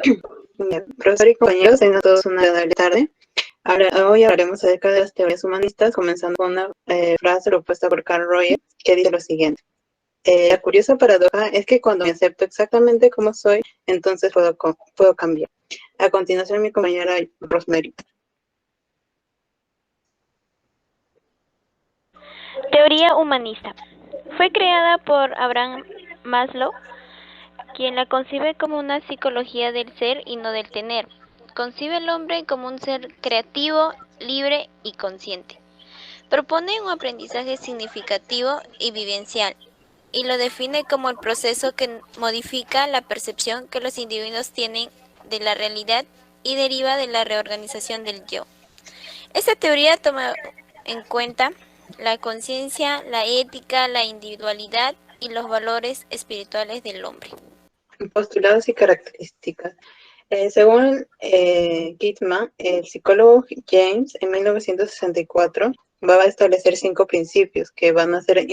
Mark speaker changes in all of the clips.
Speaker 1: Bien, profesor y compañeros, tengan todos una agradable tarde. Hoy hablaremos acerca de las teorías humanistas, comenzando con una frase propuesta por Carl Rogers, que dice lo siguiente. La curiosa paradoja es que cuando me acepto exactamente como soy, entonces puedo cambiar. A continuación, mi compañera Rosemary.
Speaker 2: Teoría humanista. Fue creada por Abraham Maslow, quien la concibe como una psicología del ser y no del tener. Concibe al hombre como un ser creativo, libre y consciente. Propone un aprendizaje significativo y vivencial, y lo define como el proceso que modifica la percepción que los individuos tienen de la realidad y deriva de la reorganización del yo. Esta teoría toma en cuenta la conciencia, la ética, la individualidad y los valores espirituales del hombre.
Speaker 1: Postulados y características. Según Gitman, el psicólogo James, en 1964, va a establecer 5 principios que van a ser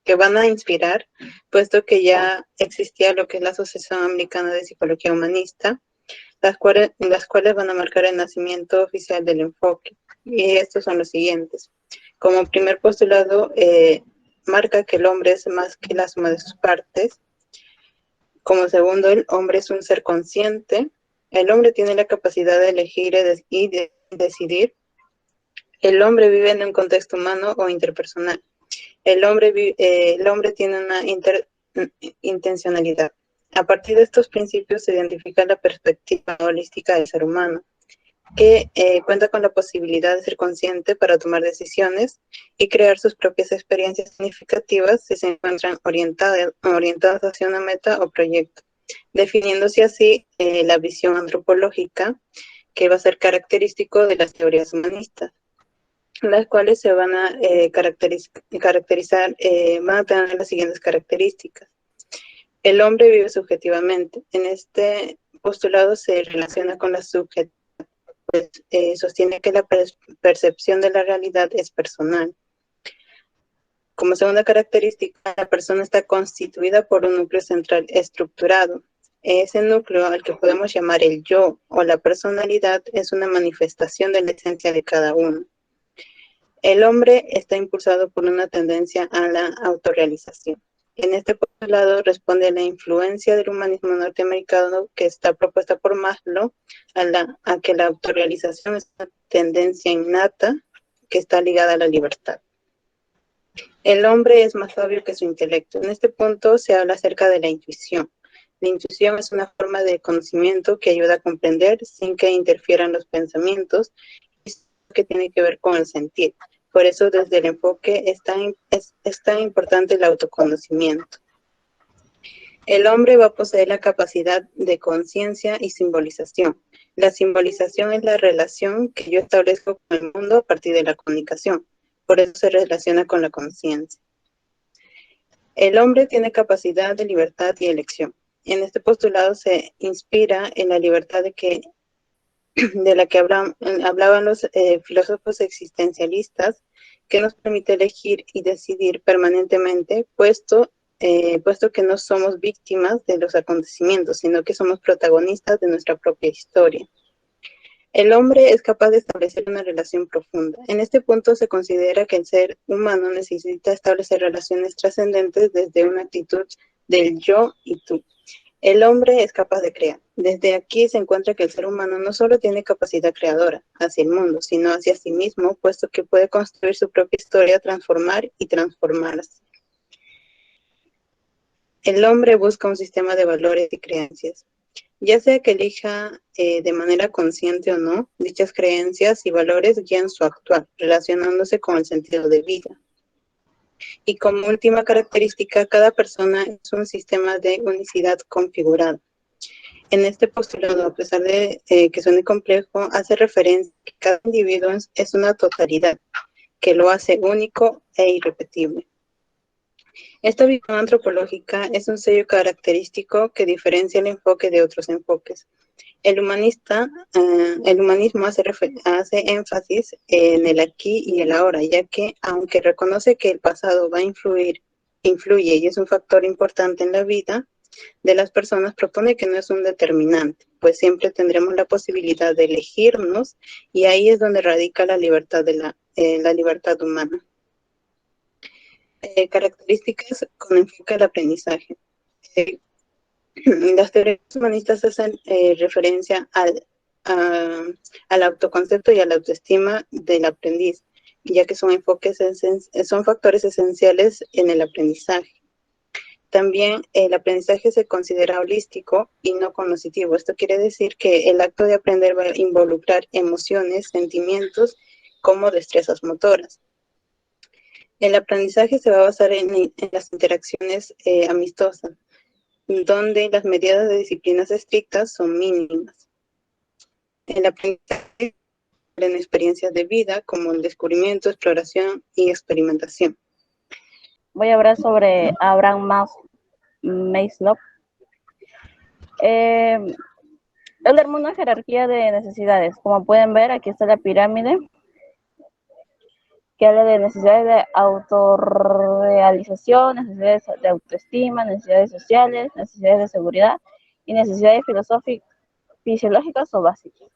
Speaker 1: que van a inspirar, puesto que ya existía lo que es la Asociación Americana de Psicología Humanista, las cuales van a marcar el nacimiento oficial del enfoque. Y estos son los siguientes. Como primer postulado, marca que el hombre es más que la suma de sus partes. Como segundo, el hombre es un ser consciente. El hombre tiene la capacidad de elegir y de decidir. El hombre vive en un contexto humano o interpersonal. El hombre tiene una intencionalidad. A partir de estos principios se identifica la perspectiva holística del ser humano, que cuenta con la posibilidad de ser consciente para tomar decisiones y crear sus propias experiencias significativas si se encuentran orientadas hacia una meta o proyecto, definiéndose así la visión antropológica que va a ser característico de las teorías humanistas, las cuales se van a caracterizar, van a tener las siguientes características. El hombre vive subjetivamente. En este postulado se relaciona con la subjetividad. Sostiene que la percepción de la realidad es personal. Como segunda característica, la persona está constituida por un núcleo central estructurado. Ese núcleo, al que podemos llamar el yo o la personalidad, es una manifestación de la esencia de cada uno. El hombre está impulsado por una tendencia a la autorrealización. En este postulado responde a la influencia del humanismo norteamericano que está propuesta por Maslow a que la autorrealización es una tendencia innata que está ligada a la libertad. El hombre es más sabio que su intelecto. En este punto se habla acerca de la intuición. La intuición es una forma de conocimiento que ayuda a comprender sin que interfieran los pensamientos y que tiene que ver con el sentir. Por eso desde el enfoque es tan importante el autoconocimiento. El hombre va a poseer la capacidad de conciencia y simbolización. La simbolización es la relación que yo establezco con el mundo a partir de la comunicación. Por eso se relaciona con la conciencia. El hombre tiene capacidad de libertad y elección. En este postulado se inspira en la libertad de la que hablaban los filósofos existencialistas, que nos permite elegir y decidir permanentemente, puesto que no somos víctimas de los acontecimientos, sino que somos protagonistas de nuestra propia historia. El hombre es capaz de establecer una relación profunda. En este punto se considera que el ser humano necesita establecer relaciones trascendentes desde una actitud del yo y tú. El hombre es capaz de crear. Desde aquí se encuentra que el ser humano no solo tiene capacidad creadora hacia el mundo, sino hacia sí mismo, puesto que puede construir su propia historia, transformar y transformarse. El hombre busca un sistema de valores y creencias. Ya sea que elija de manera consciente o no, dichas creencias y valores guían su actuar, relacionándose con el sentido de vida. Y como última característica, cada persona es un sistema de unicidad configurado. En este postulado, a pesar de que suene complejo, hace referencia a que cada individuo es una totalidad, que lo hace único e irrepetible. Esta visión antropológica es un sello característico que diferencia el enfoque de otros enfoques. El humanismo hace énfasis en el aquí y el ahora, ya que aunque reconoce que el pasado influye y es un factor importante en la vida, de las personas propone que no es un determinante, pues siempre tendremos la posibilidad de elegirnos y ahí es donde radica la libertad la libertad humana. Características con enfoque al aprendizaje. Las teorías humanistas hacen referencia al autoconcepto y a la autoestima del aprendiz, ya que son factores esenciales en el aprendizaje. También el aprendizaje se considera holístico y no cognoscitivo. Esto quiere decir que el acto de aprender va a involucrar emociones, sentimientos, como destrezas motoras. El aprendizaje se va a basar en las interacciones amistosas, donde las medidas de disciplinas estrictas son mínimas. El aprendizaje en experiencias de vida, como el descubrimiento, exploración y experimentación.
Speaker 3: Voy a hablar sobre Abraham Maslow. Él armó una jerarquía de necesidades. Como pueden ver, aquí está la pirámide, que habla de necesidades de autorrealización, necesidades de autoestima, necesidades sociales, necesidades de seguridad y necesidades fisiológicas o básicas.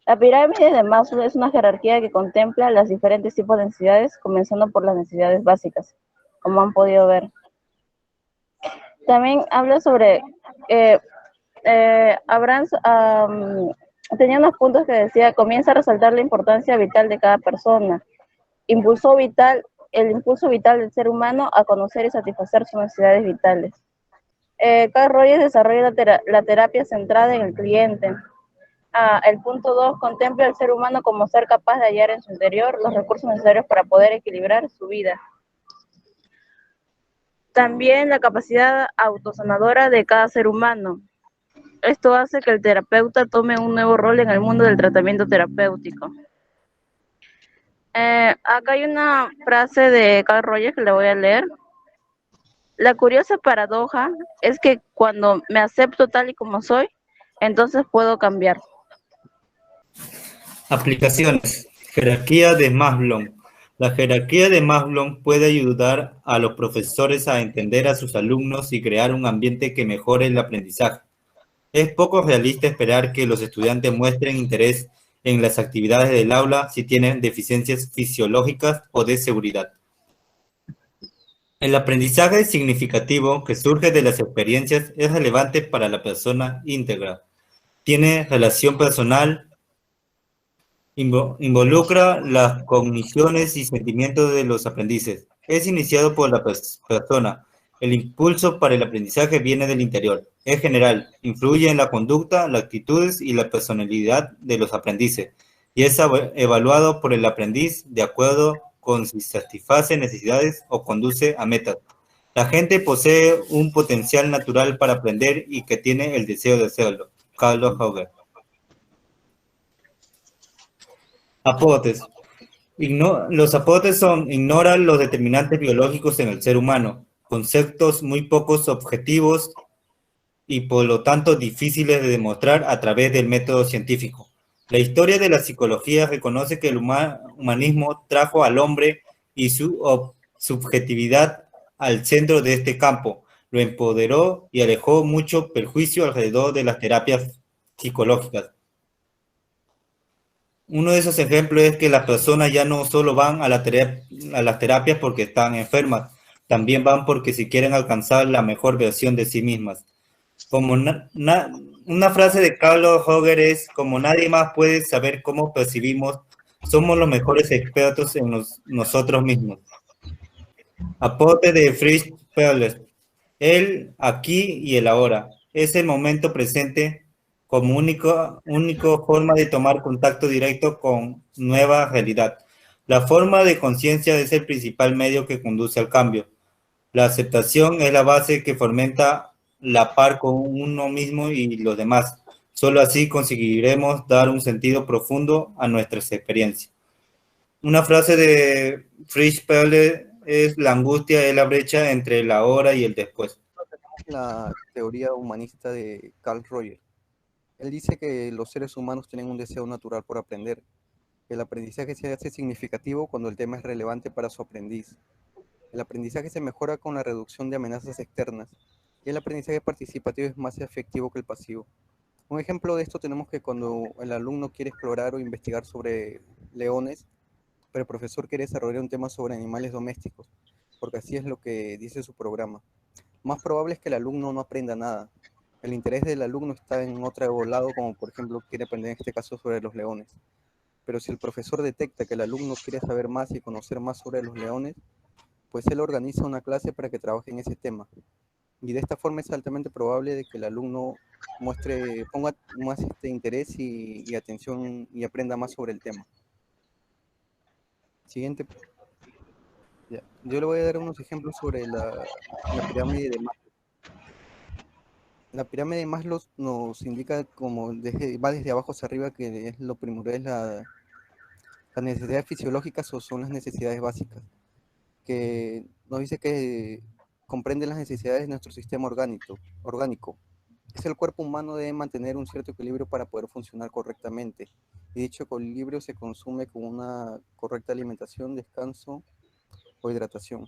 Speaker 3: La pirámide de Maslow es una jerarquía que contempla los diferentes tipos de necesidades, comenzando por las necesidades básicas, como han podido ver. También habla sobre Abraham tenía unos puntos que decía: comienza a resaltar la importancia vital de cada persona. El impulso vital del ser humano a conocer y satisfacer sus necesidades vitales. Carl Rogers desarrolla la terapia centrada en el cliente. El punto 2 contempla al ser humano como ser capaz de hallar en su interior los recursos necesarios para poder equilibrar su vida. También la capacidad autosanadora de cada ser humano. Esto hace que el terapeuta tome un nuevo rol en el mundo del tratamiento terapéutico. Acá hay una frase de Carl Rogers que le voy a leer. La curiosa paradoja es que cuando me acepto tal y como soy, entonces puedo cambiar.
Speaker 4: Aplicaciones. Jerarquía de Maslow. La jerarquía de Maslow puede ayudar a los profesores a entender a sus alumnos y crear un ambiente que mejore el aprendizaje. Es poco realista esperar que los estudiantes muestren interés en las actividades del aula si tienen deficiencias fisiológicas o de seguridad. El aprendizaje significativo que surge de las experiencias es relevante para la persona íntegra. Tiene relación personal, involucra las cogniciones y sentimientos de los aprendices. Es iniciado por la persona. El impulso para el aprendizaje viene del interior. Es general, influye en la conducta, las actitudes y la personalidad de los aprendices, y es evaluado por el aprendiz de acuerdo con si satisface necesidades o conduce a metas. La gente posee un potencial natural para aprender y que tiene el deseo de hacerlo. Carlos Hauger. Aportes. Los aportes ignoran los determinantes biológicos en el ser humano, conceptos muy pocos objetivos y por lo tanto difíciles de demostrar a través del método científico. La historia de la psicología reconoce que el humanismo trajo al hombre y su subjetividad al centro de este campo, lo empoderó y alejó mucho perjuicio alrededor de las terapias psicológicas. Uno de esos ejemplos es que las personas ya no solo van a las terapias porque están enfermas, también van porque si quieren alcanzar la mejor versión de sí mismas. Como una frase de Carlos Hauger es: como nadie más puede saber cómo percibimos, somos los mejores expertos en nosotros mismos. Aporte de Fritz Perls. El aquí y el ahora es el momento presente como única forma de tomar contacto directo con nueva realidad. La forma de conciencia es el principal medio que conduce al cambio. La aceptación es la base que fomenta la par con uno mismo y los demás. Solo así conseguiremos dar un sentido profundo a nuestras experiencias. Una frase de Fritz Perls es: la angustia es la brecha entre el ahora y el después.
Speaker 5: La teoría humanista de Carl Rogers. Él dice que los seres humanos tienen un deseo natural por aprender. El aprendizaje se hace significativo cuando el tema es relevante para su aprendiz. El aprendizaje se mejora con la reducción de amenazas externas. y el aprendizaje participativo es más efectivo que el pasivo. Un ejemplo de esto tenemos que cuando el alumno quiere explorar o investigar sobre leones, pero el profesor quiere desarrollar un tema sobre animales domésticos, porque así es lo que dice su programa. Más probable es que el alumno no aprenda nada. El interés del alumno está en otro lado, como por ejemplo quiere aprender en este caso sobre los leones. Pero si el profesor detecta que el alumno quiere saber más y conocer más sobre los leones, pues él organiza una clase para que trabaje en ese tema. Y de esta forma es altamente probable de que el alumno ponga más interés y atención y aprenda más sobre el tema. Siguiente. Ya. Yo le voy a dar unos ejemplos sobre la pirámide de Maslow. La pirámide de Maslow nos indica como va desde abajo hacia arriba, que es lo primordial, las necesidades fisiológicas o son las necesidades básicas, que nos dice que comprende las necesidades de nuestro sistema orgánico. Es el cuerpo humano debe mantener un cierto equilibrio para poder funcionar correctamente. Y dicho equilibrio se consume con una correcta alimentación, descanso o hidratación.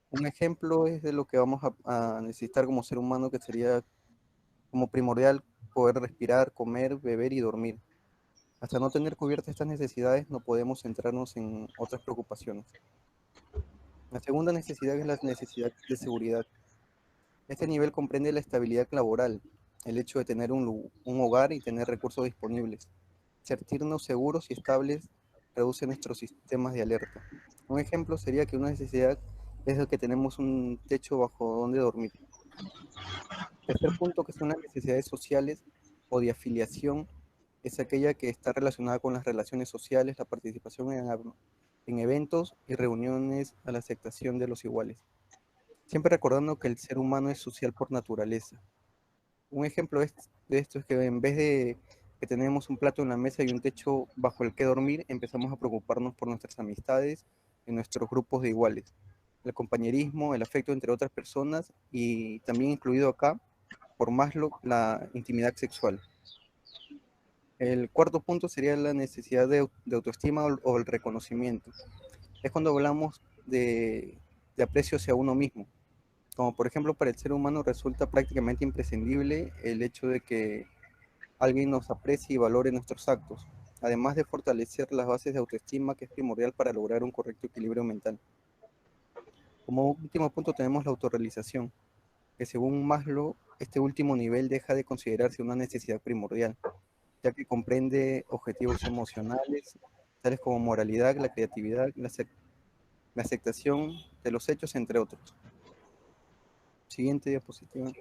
Speaker 5: Un ejemplo es de lo que vamos a necesitar como ser humano, que sería como primordial poder respirar, comer, beber y dormir. Hasta no tener cubiertas estas necesidades no podemos centrarnos en otras preocupaciones. La segunda necesidad es la necesidad de seguridad. Este nivel comprende la estabilidad laboral, el hecho de tener un hogar y tener recursos disponibles. Sentirnos seguros y estables reduce nuestros sistemas de alerta. Un ejemplo sería que una necesidad es el que tenemos un techo bajo donde dormir. Tercer punto, que son las necesidades sociales o de afiliación, es aquella que está relacionada con las relaciones sociales, la participación en eventos y reuniones, a la aceptación de los iguales. Siempre recordando que el ser humano es social por naturaleza. Un ejemplo de esto es que en vez de que tenemos un plato en la mesa y un techo bajo el que dormir, empezamos a preocuparnos por nuestras amistades y nuestros grupos de iguales. El compañerismo, el afecto entre otras personas y también incluido acá, por Maslow, la intimidad sexual. El cuarto punto sería la necesidad de autoestima o el reconocimiento. Es cuando hablamos de aprecio hacia uno mismo. Como por ejemplo, para el ser humano resulta prácticamente imprescindible el hecho de que alguien nos aprecie y valore nuestros actos, además de fortalecer las bases de autoestima, que es primordial para lograr un correcto equilibrio mental. Como último punto tenemos la autorrealización, que según Maslow, este último nivel deja de considerarse una necesidad primordial, ya que comprende objetivos emocionales, tales como moralidad, la creatividad, la aceptación de los hechos, entre otros. Siguiente diapositiva.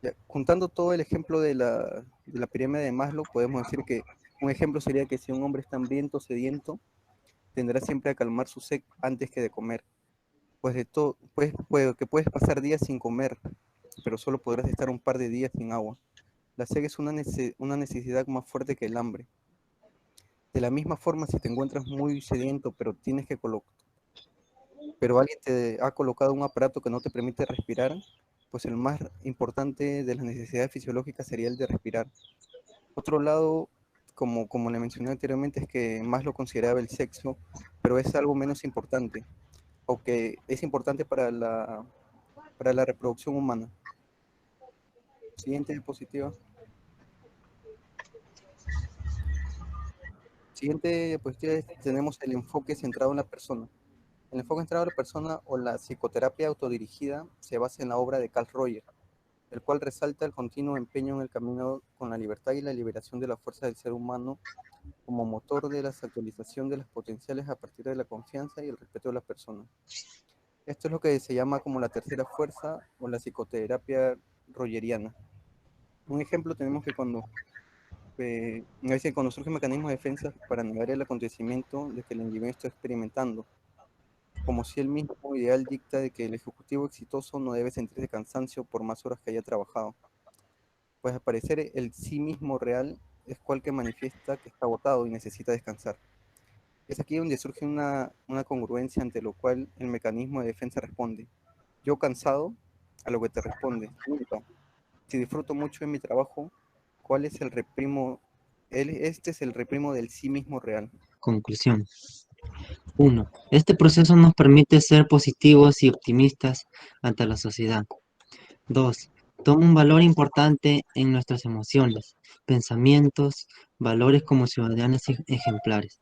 Speaker 5: Ya, juntando todo el ejemplo de la pirámide de Maslow, podemos decir que un ejemplo sería que si un hombre está hambriento o sediento, tendrá siempre a calmar su sed antes que de comer. Pues que puedes pasar días sin comer, pero solo podrás estar un par de días sin agua. La sed es una necesidad más fuerte que el hambre. De la misma forma, si te encuentras muy sediento, pero alguien te ha colocado un aparato que no te permite respirar, pues el más importante de las necesidades fisiológicas sería el de respirar. Otro lado, como le mencioné anteriormente, es que más lo consideraba el sexo, pero es algo menos importante, aunque es importante para la reproducción humana. Siguiente diapositiva. Siguiente diapositiva, tenemos el enfoque centrado en la persona. El enfoque centrado en la persona o la psicoterapia autodirigida se basa en la obra de Carl Rogers, el cual resalta el continuo empeño en el camino con la libertad y la liberación de la fuerza del ser humano como motor de la actualización de las potenciales a partir de la confianza y el respeto de las personas. Esto es lo que se llama como la tercera fuerza o la psicoterapia rogeriana. Un ejemplo tenemos que cuando surgen mecanismos de defensa para negar el acontecimiento de que el individuo está experimentando, como si el mismo ideal dicta de que el ejecutivo exitoso no debe sentirse cansancio por más horas que haya trabajado. Pues al parecer el sí mismo real es cual que manifiesta que está agotado y necesita descansar. Es aquí donde surge una congruencia ante lo cual el mecanismo de defensa responde. Yo cansado, a lo que te responde, nunca. Si disfruto mucho de mi trabajo, ¿cuál es el reprimo? Este es el reprimo del sí mismo real.
Speaker 6: Conclusión. 1. Este proceso nos permite ser positivos y optimistas ante la sociedad. 2. Toma un valor importante en nuestras emociones, pensamientos, valores como ciudadanos ejemplares.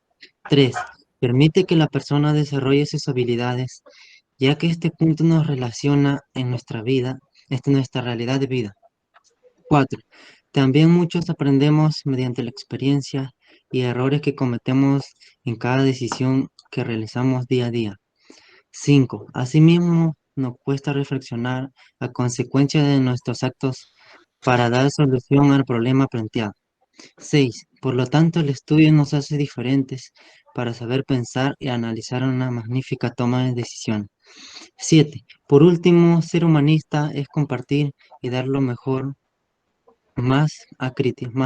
Speaker 6: 3. Permite que la persona desarrolle sus habilidades, ya que este punto nos relaciona en nuestra vida, nuestra realidad de vida. 4. También muchos aprendemos mediante la experiencia y errores que cometemos en cada decisión que realizamos día a día. 5. Asimismo, nos cuesta reflexionar a consecuencia de nuestros actos para dar solución al problema planteado. 6. Por lo tanto, el estudio nos hace diferentes para saber pensar y analizar una magnífica toma de decisión. 7. Por último, ser humanista es compartir y dar lo mejor, más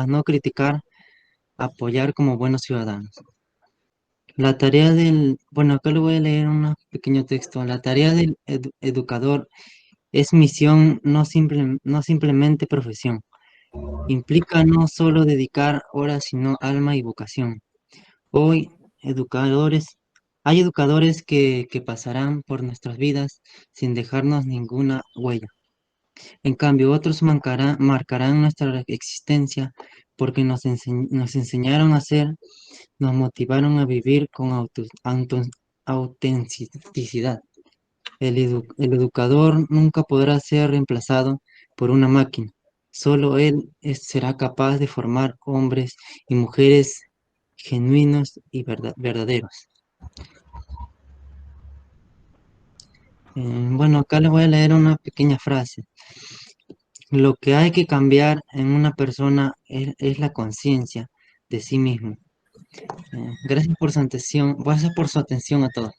Speaker 6: no criticar, apoyar como buenos ciudadanos. La tarea bueno, acá le voy a leer un pequeño texto. La tarea del educador es misión, no simplemente profesión. Implica no solo dedicar horas, sino alma y vocación. Hoy, hay educadores que pasarán por nuestras vidas sin dejarnos ninguna huella. En cambio, otros marcarán nuestra existencia porque nos enseñaron a ser, nos motivaron a vivir con autenticidad. El educador nunca podrá ser reemplazado por una máquina. Solo él será capaz de formar hombres y mujeres genuinos y verdaderos. Bueno, acá les voy a leer una pequeña frase. Lo que hay que cambiar en una persona es la conciencia de sí mismo. Gracias por su atención a todos.